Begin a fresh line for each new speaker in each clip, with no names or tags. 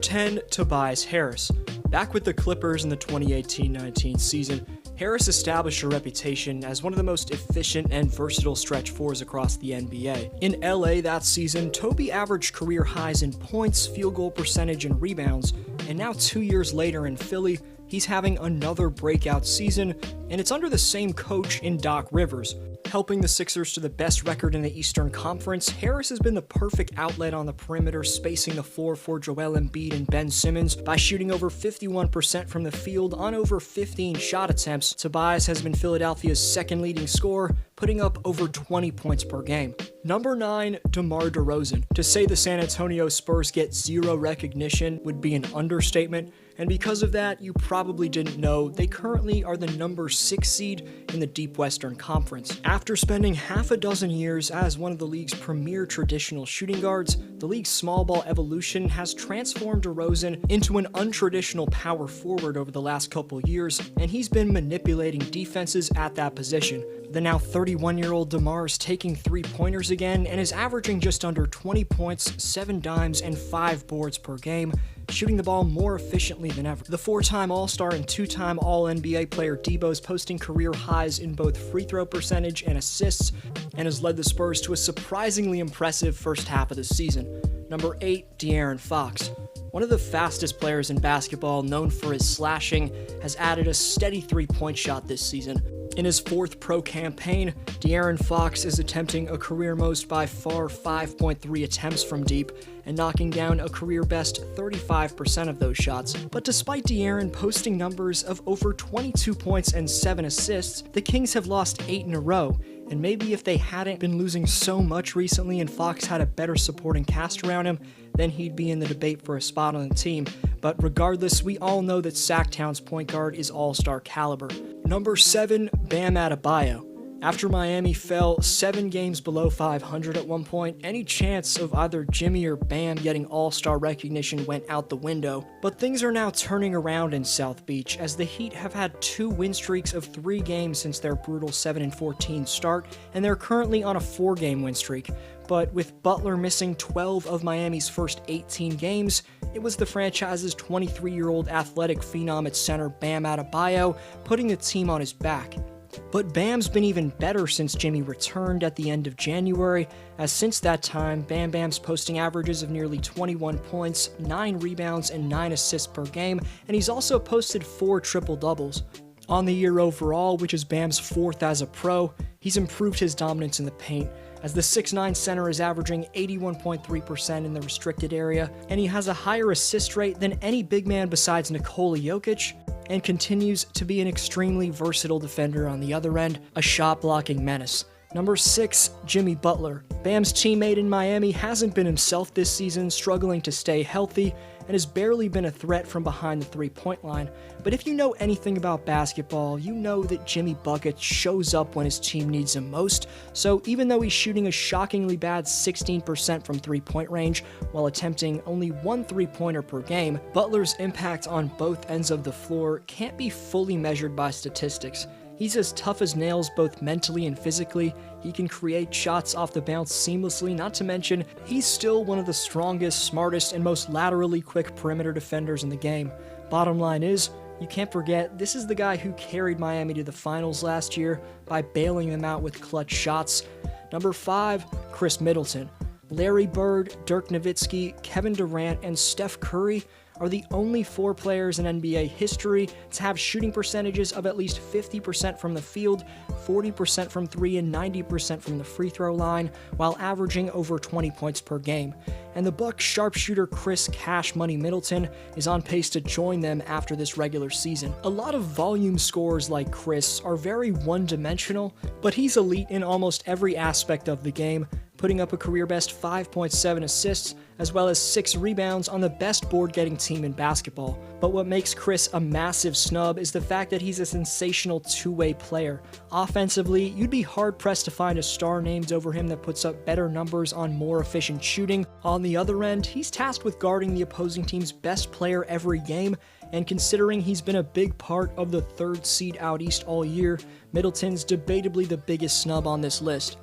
10. Tobias Harris. Back with the Clippers in the 2018-19 season, Harris established a reputation as one of the most efficient and versatile stretch fours across the NBA. In LA that season, Toby averaged career highs in points, field goal percentage, and rebounds, and now 2 years later in Philly, he's having another breakout season, and it's under the same coach in Doc Rivers. Helping the Sixers to the best record in the Eastern Conference, Harris has been the perfect outlet on the perimeter, spacing the floor for Joel Embiid and Ben Simmons by shooting over 51% from the field on over 15 shot attempts. Tobias has been Philadelphia's second leading scorer, putting up over 20 points per game. Number 9, DeMar DeRozan. To say the San Antonio Spurs get zero recognition would be an understatement, and because of that, you probably didn't know they currently are the number 6 seed in the Deep Western Conference. After spending half a dozen years as one of the league's premier traditional shooting guards, the league's small ball evolution has transformed DeRozan into an untraditional power forward over the last couple years, and he's been manipulating defenses at that position. The now 31-year-old DeMar is taking three-pointers again and is averaging just under 20 points, 7 dimes, and 5 boards per game, shooting the ball more efficiently than ever. The 4-time All-Star and 2-time All-NBA player Debo is posting career highs in both free throw percentage and assists, and has led the Spurs to a surprisingly impressive first half of the season. Number 8, DeAaron Fox. One of the fastest players in basketball, known for his slashing, has added a steady three-point shot this season. In his 4th pro campaign, DeAaron Fox is attempting a career most by far 5.3 attempts from deep and knocking down a career best 35% of those shots. But despite DeAaron posting numbers of over 22 points and 7 assists, the Kings have lost 8 in a row. And maybe if they hadn't been losing so much recently and Fox had a better supporting cast around him, then he'd be in the debate for a spot on the team. But regardless, we all know that Sacktown's point guard is all-star caliber. Number 7, Bam Adebayo. After Miami fell 7 games below 500 at one point, any chance of either Jimmy or Bam getting all-star recognition went out the window. But things are now turning around in South Beach, as the Heat have had 2 win streaks of 3 games since their brutal 7-14 start, and they're currently on a 4-game win streak. But with Butler missing 12 of Miami's first 18 games, it was the franchise's 23-year-old athletic phenom at center Bam Adebayo putting the team on his back. But Bam's been even better since Jimmy returned at the end of January, as since that time, Bam Bam's posting averages of nearly 21 points, 9 rebounds, and 9 assists per game, and he's also posted 4 triple-doubles. On the year overall, which is Bam's 4th as a pro, he's improved his dominance in the paint, as the 6'9 center is averaging 81.3% in the restricted area, and he has a higher assist rate than any big man besides Nikola Jokic, and continues to be an extremely versatile defender on the other end, a shot-blocking menace. Number 6, Jimmy Butler. Bam's teammate in Miami hasn't been himself this season, struggling to stay healthy, and has barely been a threat from behind the three-point line. But if you know anything about basketball, you know that Jimmy Bucket shows up when his team needs him most, so even though he's shooting a shockingly bad 16% from three-point range while attempting only 1 three-pointer per game, Butler's impact on both ends of the floor can't be fully measured by statistics. He's as tough as nails both mentally and physically, he can create shots off the bounce seamlessly, not to mention, he's still one of the strongest, smartest, and most laterally quick perimeter defenders in the game. Bottom line is, you can't forget, this is the guy who carried Miami to the finals last year by bailing them out with clutch shots. Number 5, Chris Middleton. Larry Bird, Dirk Nowitzki, Kevin Durant, and Steph Curry are the only 4 players in NBA history to have shooting percentages of at least 50% from the field, 40% from 3, and 90% from the free throw line, while averaging over 20 points per game. And the Bucks sharpshooter Chris Cash Money Middleton is on pace to join them after this regular season. A lot of volume scorers like Chris are very one-dimensional, but he's elite in almost every aspect of the game, putting up a career-best 5.7 assists, as well as 6 rebounds on the best board-getting team in basketball. But what makes Chris a massive snub is the fact that he's a sensational two-way player. Offensively, you'd be hard-pressed to find a star named over him that puts up better numbers on more efficient shooting. On the other end, he's tasked with guarding the opposing team's best player every game, and considering he's been a big part of the 3rd seed out east all year, Middleton's debatably the biggest snub on this list.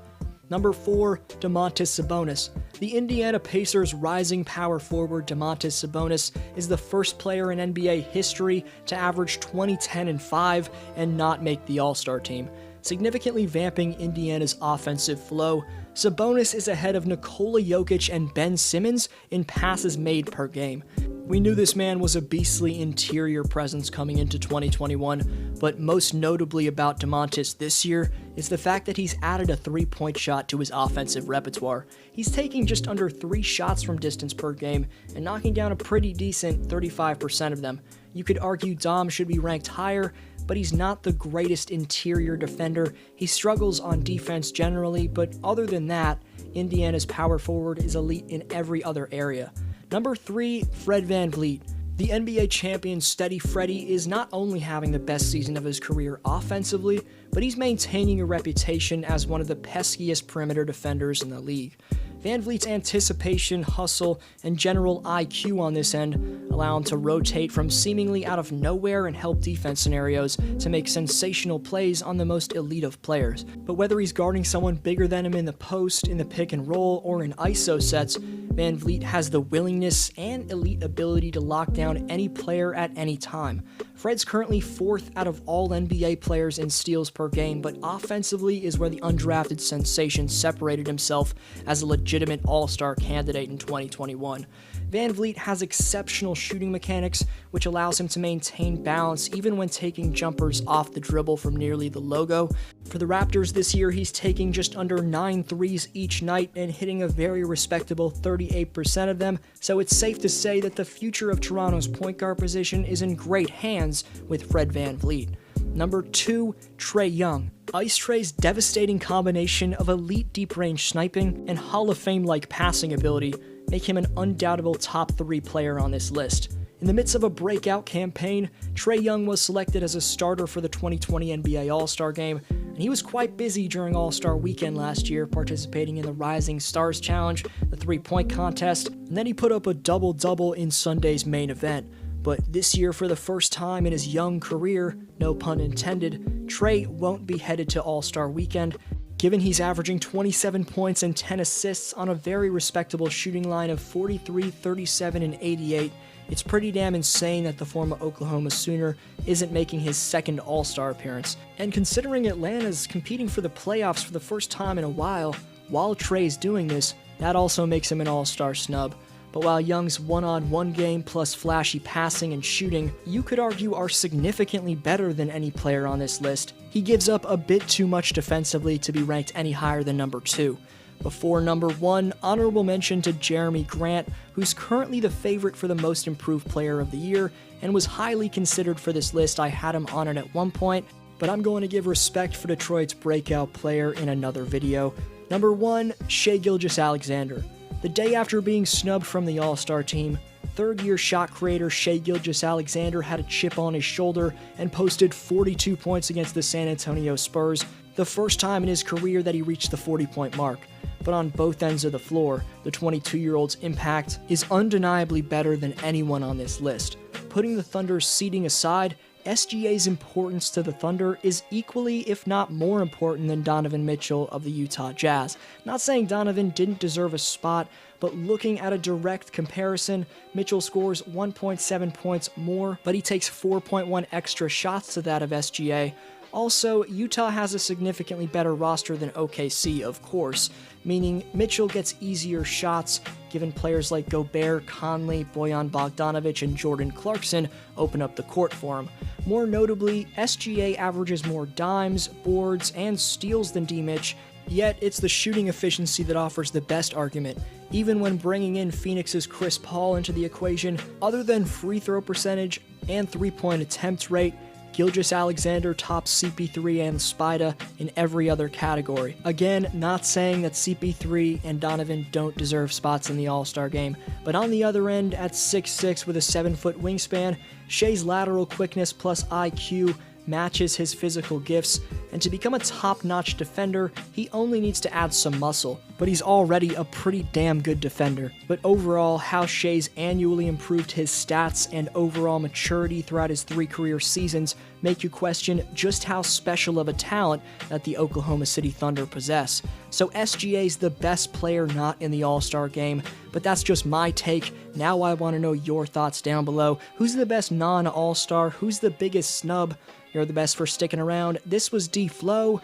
Number 4, Domantas Sabonis. The Indiana Pacers' rising power forward Domantas Sabonis is the first player in NBA history to average 20, 10, and 5 and not make the All-Star team. Significantly vamping Indiana's offensive flow, Sabonis is ahead of Nikola Jokic and Ben Simmons in passes made per game. We knew this man was a beastly interior presence coming into 2021, but most notably about Domantas this year is the fact that he's added a three-point shot to his offensive repertoire. He's taking just under 3 shots from distance per game and knocking down a pretty decent 35% of them. You could argue Dom should be ranked higher, but he's not the greatest interior defender. He struggles on defense generally, but other than that, Indiana's power forward is elite in every other area. Number 3, Fred VanVleet. The NBA champion Steady Freddy is not only having the best season of his career offensively, but he's maintaining a reputation as one of the peskiest perimeter defenders in the league. VanVleet's anticipation, hustle, and general IQ on this end allow him to rotate from seemingly out of nowhere and help defense scenarios to make sensational plays on the most elite of players. But whether he's guarding someone bigger than him in the post, in the pick and roll, or in ISO sets, VanVleet has the willingness and elite ability to lock down any player at any time. Fred's currently 4th out of all NBA players in steals per game, but offensively is where the undrafted sensation separated himself as a legitimate all-star candidate in 2021. VanVleet has exceptional shooting mechanics, which allows him to maintain balance even when taking jumpers off the dribble from nearly the logo. For the Raptors this year, he's taking just under 9 threes each night and hitting a very respectable 38% of them, so it's safe to say that the future of Toronto's point guard position is in great hands with Fred VanVleet. Number 2, Trae Young. Ice Trae's devastating combination of elite deep-range sniping and Hall of Fame-like passing ability make him an undoubtable top 3 player on this list. In the midst of a breakout campaign, Trae Young was selected as a starter for the 2020 NBA All-Star Game, and he was quite busy during All-Star Weekend last year, participating in the Rising Stars Challenge, the three-point contest, and then he put up a double-double in Sunday's main event. But this year, for the first time in his young career, no pun intended, Trae won't be headed to All-Star Weekend, given he's averaging 27 points and 10 assists on a very respectable shooting line of 43, 37, and 88. It's pretty damn insane that the former Oklahoma Sooner isn't making his second All-Star appearance. And considering Atlanta's competing for the playoffs for the first time in a while Trae's doing this, that also makes him an All-Star snub. But while Young's one-on-one game plus flashy passing and shooting, you could argue are significantly better than any player on this list, he gives up a bit too much defensively to be ranked any higher than number 2. Before number 1, honorable mention to Jeremy Grant, who's currently the favorite for the most improved player of the year, and was highly considered for this list. I had him on it at one point, but I'm going to give respect for Detroit's breakout player in another video. Number 1, Shai GilgeousAlexander. The day after being snubbed from the All-Star team, third-year shot creator Shai GilgeousAlexander had a chip on his shoulder and posted 42 points against the San Antonio Spurs, the first time in his career that he reached the 40-point mark. But on both ends of the floor, the 22-year-old's impact is undeniably better than anyone on this list. Putting the Thunder's seeding aside, SGA's importance to the Thunder is equally, if not more important than Donovan Mitchell of the Utah Jazz. Not saying Donovan didn't deserve a spot, but looking at a direct comparison, Mitchell scores 1.7 points more, but he takes 4.1 extra shots to that of SGA. Also, Utah has a significantly better roster than OKC, of course, meaning Mitchell gets easier shots given players like Gobert, Conley, Bojan Bogdanovic, and Jordan Clarkson open up the court for him. More notably, SGA averages more dimes, boards, and steals than D-Mitch, yet it's the shooting efficiency that offers the best argument. Even when bringing in Phoenix's Chris Paul into the equation, other than free throw percentage and three-point attempt rate, GilgeousAlexander tops CP3 and Spida in every other category. Again, not saying that CP3 and Donovan don't deserve spots in the All-Star game, but on the other end, at 6'6" with a 7-foot wingspan, Shai's lateral quickness plus IQ matches his physical gifts, and to become a top-notch defender, he only needs to add some muscle, but he's already a pretty damn good defender. But overall, how Shai's annually improved his stats and overall maturity throughout his 3 career seasons make you question just how special of a talent that the Oklahoma City Thunder possess. So SGA's the best player not in the All-Star game, but that's just my take. Now I want to know your thoughts down below. Who's the best non-All-Star? Who's the biggest snub? You're the best for sticking around. This was D-Flow,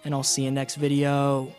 and I'll see you next video.